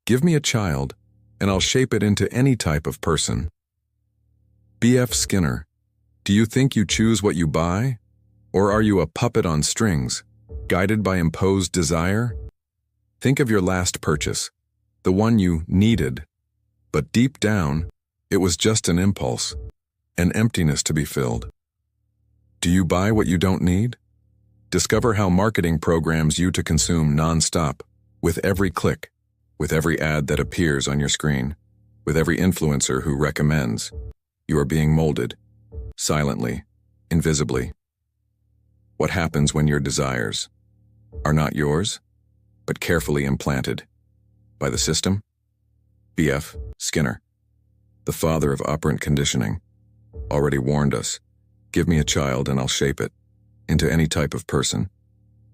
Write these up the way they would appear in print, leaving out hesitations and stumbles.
Give me a child, and I'll shape it into any type of person. B.F. Skinner, do you think you choose what you buy? Or are you a puppet on strings, guided by imposed desire? Think of your last purchase, the one you needed, but deep down, it was just an impulse, an emptiness to be filled. Do you buy what you don't need? Discover how marketing programs you to consume non-stop, with every click, with every ad that appears on your screen, with every influencer who recommends. You are being molded, silently, invisibly. What happens when your desires are not yours, but carefully implanted by the system? B.F. Skinner, the father of operant conditioning, already warned us, give me a child and I'll shape it into any type of person.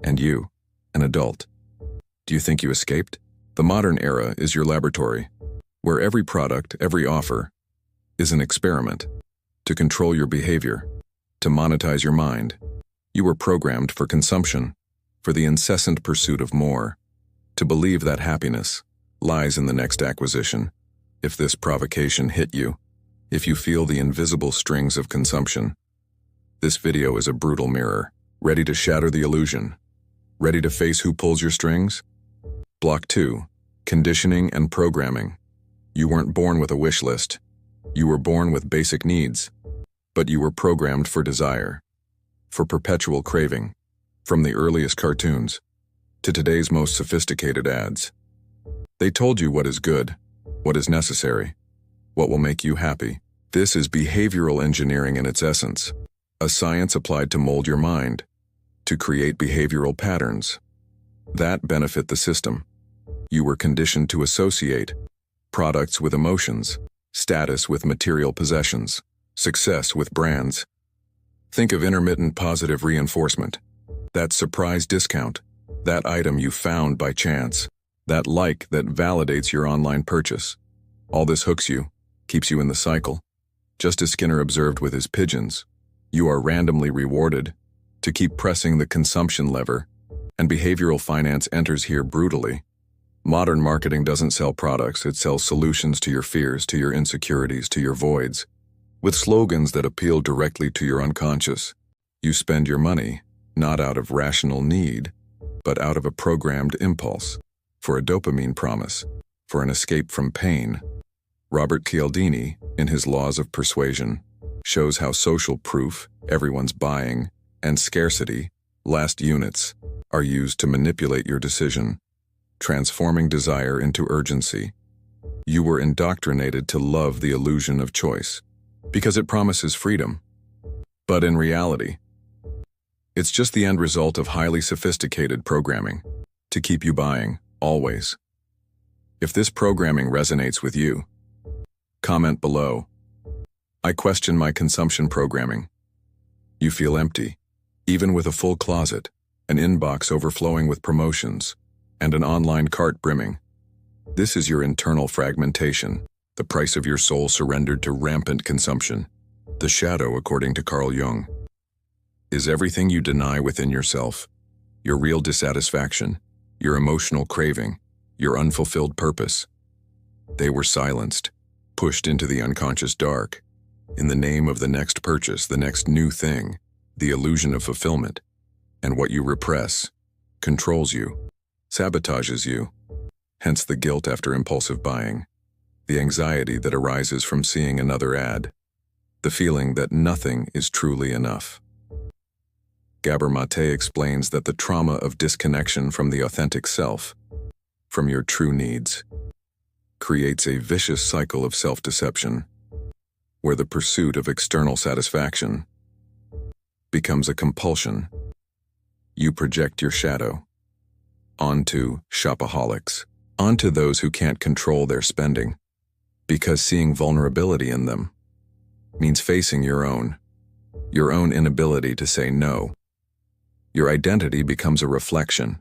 And you, an adult, do you think you escaped? The modern era is your laboratory, where every product, every offer, is an experiment to control your behavior, to monetize your mind. You were programmed for consumption, for the incessant pursuit of more, to believe that happiness lies in the next acquisition. If this provocation hit you, if you feel the invisible strings of consumption, this video is a brutal mirror, ready to shatter the illusion. Ready to face who pulls your strings? Block 2, conditioning and programming. You weren't born with a wish list. You were born with basic needs, but you were programmed for desire, for perpetual craving, from the earliest cartoons to today's most sophisticated ads. They told you what is good, what is necessary, what will make you happy. This is behavioral engineering in its essence, a science applied to mold your mind, to create behavioral patterns that benefit the system. You were conditioned to associate products with emotions, status with material possessions, success with brands. Think of intermittent positive reinforcement, that surprise discount, that item you found by chance, that like that validates your online purchase. All this hooks you, keeps you in the cycle. Just as Skinner observed with his pigeons, you are randomly rewarded to keep pressing the consumption lever, and behavioral finance enters here brutally. Modern marketing doesn't sell products, it sells solutions to your fears, to your insecurities, to your voids. With slogans that appeal directly to your unconscious, you spend your money, not out of rational need, but out of a programmed impulse, for a dopamine promise, for an escape from pain. Robert Cialdini, in his Laws of Persuasion, shows how social proof, everyone's buying, and scarcity, last units, are used to manipulate your decision, transforming desire into urgency. You were indoctrinated to love the illusion of choice, because it promises freedom. But in reality, it's just the end result of highly sophisticated programming, to keep you buying, always. If this programming resonates with you, comment below. I question my consumption programming. You feel empty, even with a full closet, an inbox overflowing with promotions, and an online cart brimming. This is your internal fragmentation, the price of your soul surrendered to rampant consumption. The shadow, according to Carl Jung, is everything you deny within yourself, your real dissatisfaction, your emotional craving, your unfulfilled purpose. They were silenced, pushed into the unconscious dark, in the name of the next purchase, the next new thing, the illusion of fulfillment. And what you repress controls you, sabotages you, hence the guilt after impulsive buying, the anxiety that arises from seeing another ad, the feeling that nothing is truly enough. Gabor explains that the trauma of disconnection from the authentic self, from your true needs, creates a vicious cycle of self-deception, where the pursuit of external satisfaction becomes a compulsion. You project your shadow onto shopaholics, onto those who can't control their spending, because seeing vulnerability in them means facing your own inability to say no. Your identity becomes a reflection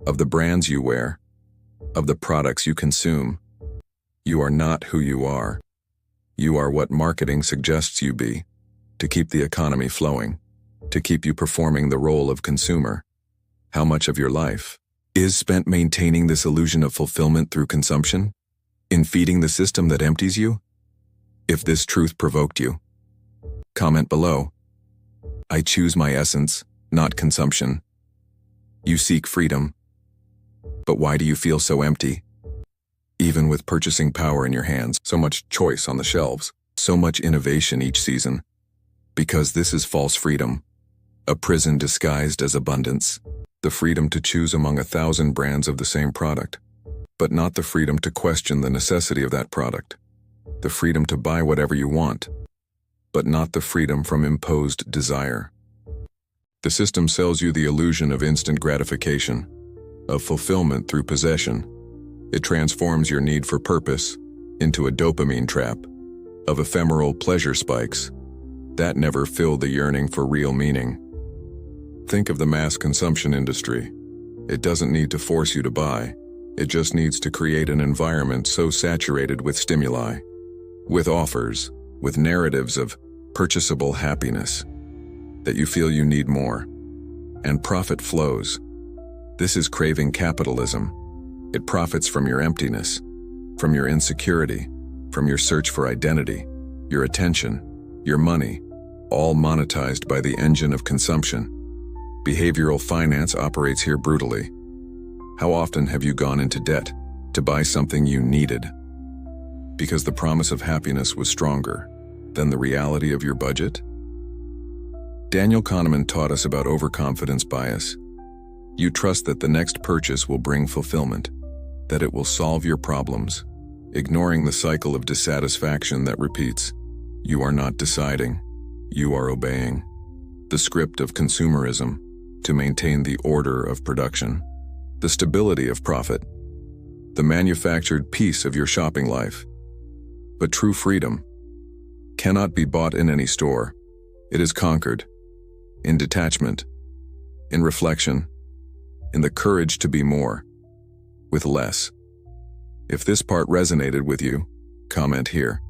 of the brands you wear, of the products you consume. You are not who you are. You are what marketing suggests you be, to keep the economy flowing, to keep you performing the role of consumer. How much of your life is spent maintaining this illusion of fulfillment through consumption? In feeding the system that empties you? If this truth provoked you, comment below. I choose my essence, not consumption. You seek freedom. But why do you feel so empty? Even with purchasing power in your hands, so much choice on the shelves, so much innovation each season. Because this is false freedom, a prison disguised as abundance. The freedom to choose among 1,000 brands of the same product, but not the freedom to question the necessity of that product. The freedom to buy whatever you want, but not the freedom from imposed desire. The system sells you the illusion of instant gratification, of fulfillment through possession. It transforms your need for purpose into a dopamine trap, of ephemeral pleasure spikes that never fill the yearning for real meaning. Think of the mass consumption industry. It doesn't need to force you to buy. It just needs to create an environment so saturated with stimuli, with offers, with narratives of purchasable happiness, that you feel you need more. And profit flows. This is craving capitalism. It profits from your emptiness, from your insecurity, from your search for identity, your attention, your money, all monetized by the engine of consumption. Behavioral finance operates here brutally. How often have you gone into debt to buy something you needed? Because the promise of happiness was stronger than the reality of your budget? Daniel Kahneman taught us about overconfidence bias. You trust that the next purchase will bring fulfillment, that it will solve your problems, ignoring the cycle of dissatisfaction that repeats. You are not deciding, you are obeying. The script of consumerism to maintain the order of production, the stability of profit, the manufactured peace of your shopping life. But true freedom cannot be bought in any store. It is conquered in detachment, in reflection, in the courage to be more, with less. If this part resonated with you, comment here.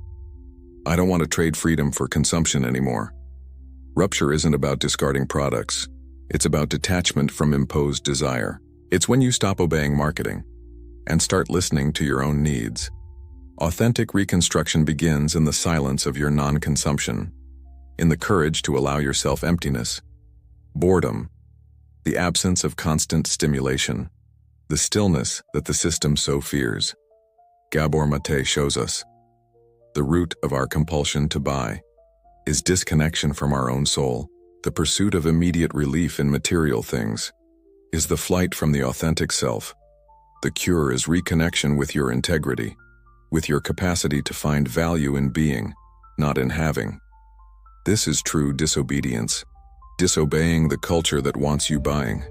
I don't want to trade freedom for consumption anymore. Rupture isn't about discarding products. It's about detachment from imposed desire. It's when you stop obeying marketing and start listening to your own needs. Authentic reconstruction begins in the silence of your non-consumption, in the courage to allow yourself emptiness, boredom, the absence of constant stimulation, the stillness that the system so fears. Gabor Mate shows us the root of our compulsion to buy is disconnection from our own soul. The pursuit of immediate relief in material things is the flight from the authentic self. The cure is reconnection with your integrity, with your capacity to find value in being, not in having. This is true disobedience, disobeying the culture that wants you buying,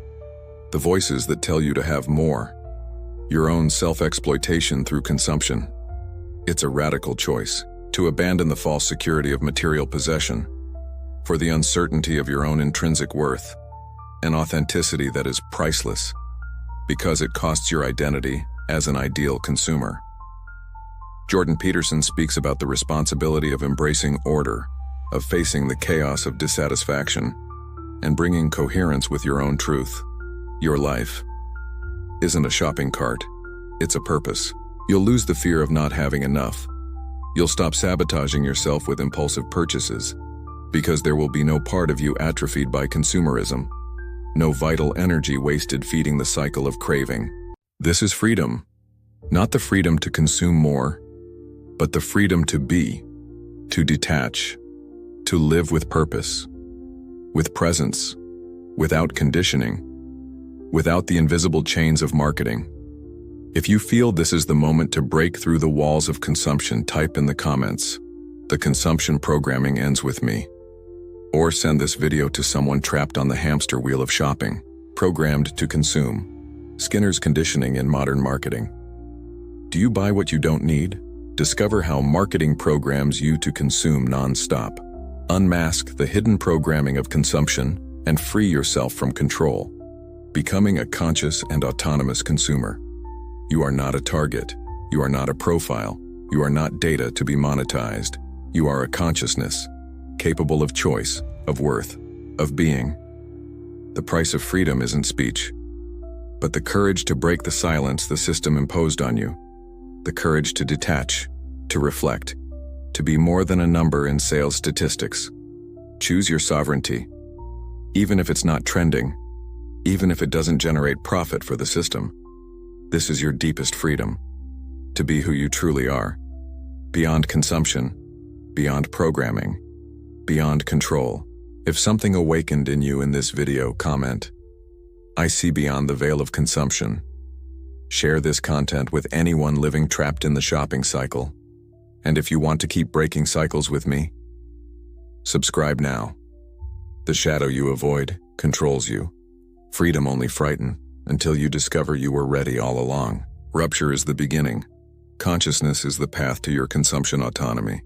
the voices that tell you to have more, your own self-exploitation through consumption. It's a radical choice to abandon the false security of material possession for the uncertainty of your own intrinsic worth, an authenticity that is priceless because it costs your identity as an ideal consumer. Jordan Peterson speaks about the responsibility of embracing order, of facing the chaos of dissatisfaction, and bringing coherence with your own truth. Your life isn't a shopping cart, it's a purpose. You'll lose the fear of not having enough. You'll stop sabotaging yourself with impulsive purchases, because there will be no part of you atrophied by consumerism, no vital energy wasted feeding the cycle of craving. This is freedom, not the freedom to consume more, but the freedom to be, to detach, to live with purpose, with presence, without conditioning, without the invisible chains of marketing. If you feel this is the moment to break through the walls of consumption, type in the comments, "The consumption programming ends with me." Or send this video to someone trapped on the hamster wheel of shopping, programmed to consume. Skinner's conditioning in modern marketing. Do you buy what you don't need? Discover how marketing programs you to consume non-stop. Unmask the hidden programming of consumption and free yourself from control, becoming a conscious and autonomous consumer. You are not a target. You are not a profile. You are not data to be monetized. You are a consciousness, capable of choice, of worth, of being. The price of freedom isn't speech, but the courage to break the silence the system imposed on you, the courage to detach, to reflect, to be more than a number in sales statistics. Choose your sovereignty. Even if it's not trending, even if it doesn't generate profit for the system, this is your deepest freedom, to be who you truly are, beyond consumption, beyond programming, beyond control. If something awakened in you in this video, comment, "I see beyond the veil of consumption." Share this content with anyone living trapped in the shopping cycle. And if you want to keep breaking cycles with me, subscribe now. The shadow you avoid controls you. Freedom only frighten until you discover you were ready all along. Rupture is the beginning. Consciousness is the path to your consumption autonomy.